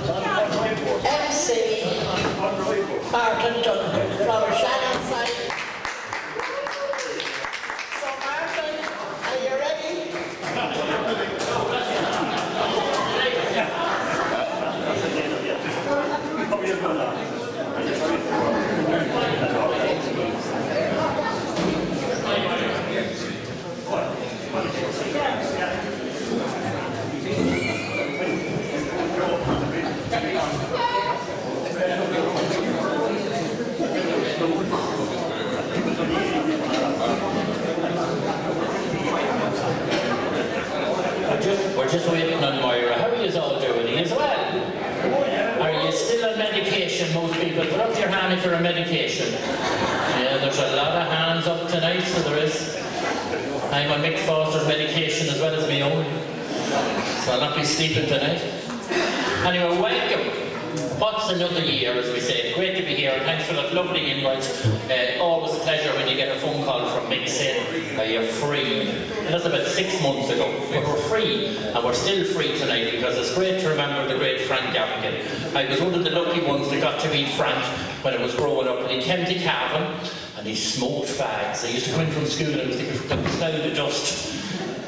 MC Martin Donohoe from Shannonside. So Martin, are you ready? We're just waiting on Moira. How are you all doing as well? Are you still on medication, most people? Put up your hand if you're on medication. Yeah, there's a lot of hands up tonight, so there is. I'm on Mick Foster's medication as well as my own, so I'll not be sleeping tonight. Anyway, welcome. What's another year, as we say? Great to be here. Thanks for that lovely invite. Always a pleasure when you get a phone call from Mick saying, you're free. And that's about 6 months ago. But we're free, and we're still free tonight because it's great to remember the great Frank Gavigan. I was one of the lucky ones that got to meet Frank when I was growing up, and he came to Kavanman and he smoked fags. I used to come in from school and it was like a cloud of dust.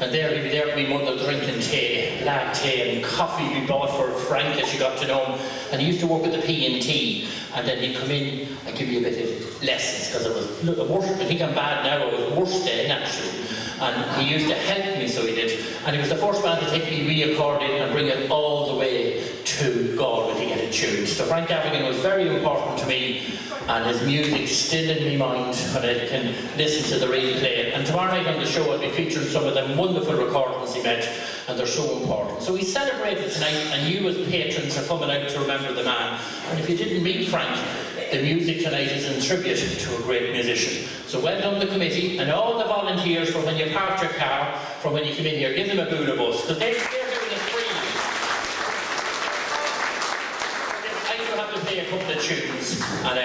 And there he'd be there with me mother drinking tea, black tea and coffee we bought for Frank as she got to know him. And he used to work with the P&T, and then he'd come in and give me a bit of lessons, because it was, look, I think I'm bad now, it was worse then actually. And he used to help me, so he did. And he was the first man to take me re-accordion and bring it all the way to Galway to get it tuned. So Frank Gavigan was very important to me, and his music's still in my mind when I can listen to the replay. And tomorrow night on the show I'll be featuring some of them wonderful recordings he made, and they're so important. So we celebrated tonight, and you as patrons are coming out to remember the man. And if you didn't meet Frank, the music tonight is in tribute to a great musician. So well done the committee and all the volunteers for when you park your car, from when you come in here. Give them a Buddha bus, because they're doing it free. I do have to play a couple of tunes, and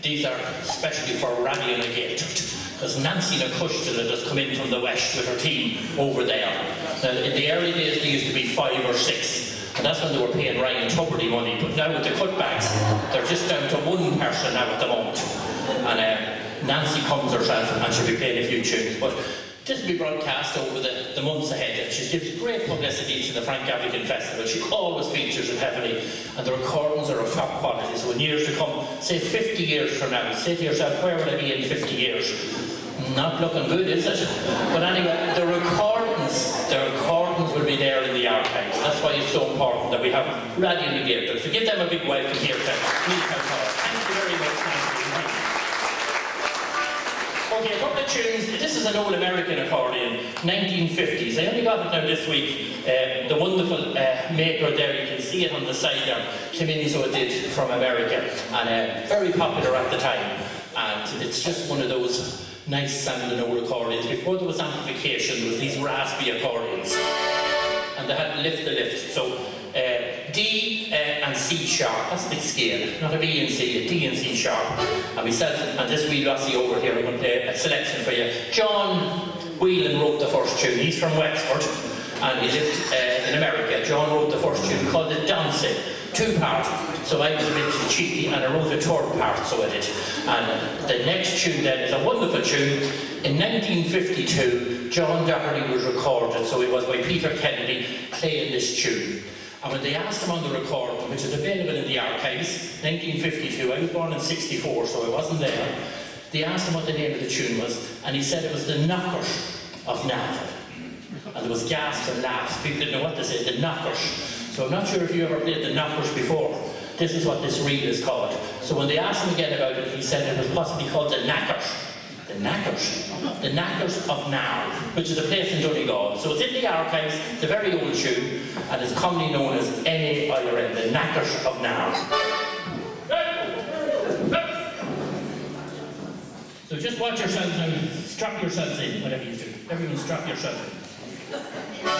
these are especially for Randy and Gaelic, because Nancy Nacushton had just come in from the west with her team over there. Now, in the early days, there used to be 5 or 6, and that's when they were paying Ryan Tuberty money. But now with the cutbacks, they're just down to 1 person now at the moment. And Nancy comes herself, and she'll be playing a few tunes. But this will be broadcast over the months ahead, and she gives great publicity to the Frank Gavigan Festival. She always features it heavily, and the recordings are of top quality. So in years to come, say 50 years from now, say to yourself, where will I be in 50 years? Not looking good, is it? But anyway, the recordings will be there in the archives. That's why it's so important that we have Radio Negator. So give them a big welcome here to Milltown Hall. Thank you very much. Okay, a couple of tunes. This is an old American accordion, 1950s. I only got it now this week. The wonderful maker there, you can see it on the side there, came in, so it did, from America, and very popular at the time. And it's just one of those nice sounding old accordions. Before there was amplification, there was these raspy accordions, and they had the lift. So D and C sharp, that's the scale, not a B and C, a D and C sharp. And myself and this wee lassie over here, I'm going to play a selection for you. John Whelan wrote the first tune. He's from Wexford, and he lived in America. John wrote the first tune called it Dancing, 2-part. So I was a bit cheeky, and I wrote a 3rd part, so I did. And the next tune then is a wonderful tune. In 1952, John Doherty was recorded, so it was by Peter Kennedy playing this tune. And when they asked him on the recording, which is available in the archives, 1952, I was born in 64, so I wasn't there. They asked him what the name of the tune was, and he said it was The Knockers of Navan. And there was gasps and laughs. People didn't know what to say, The Knockers. So I'm not sure if you ever played The Knockers before. This is what this reel is called. So when they asked him again about it, he said it was possibly called The Knackers. The Knackers. The Knackers of Now, which is a place in Donegal. So it's in the archives, it's a very old tune, and it's commonly known as N-A-I-R-N, The Knackers of Now. So just watch yourselves now, strap yourselves in, whatever you do. Everyone strap yourself in.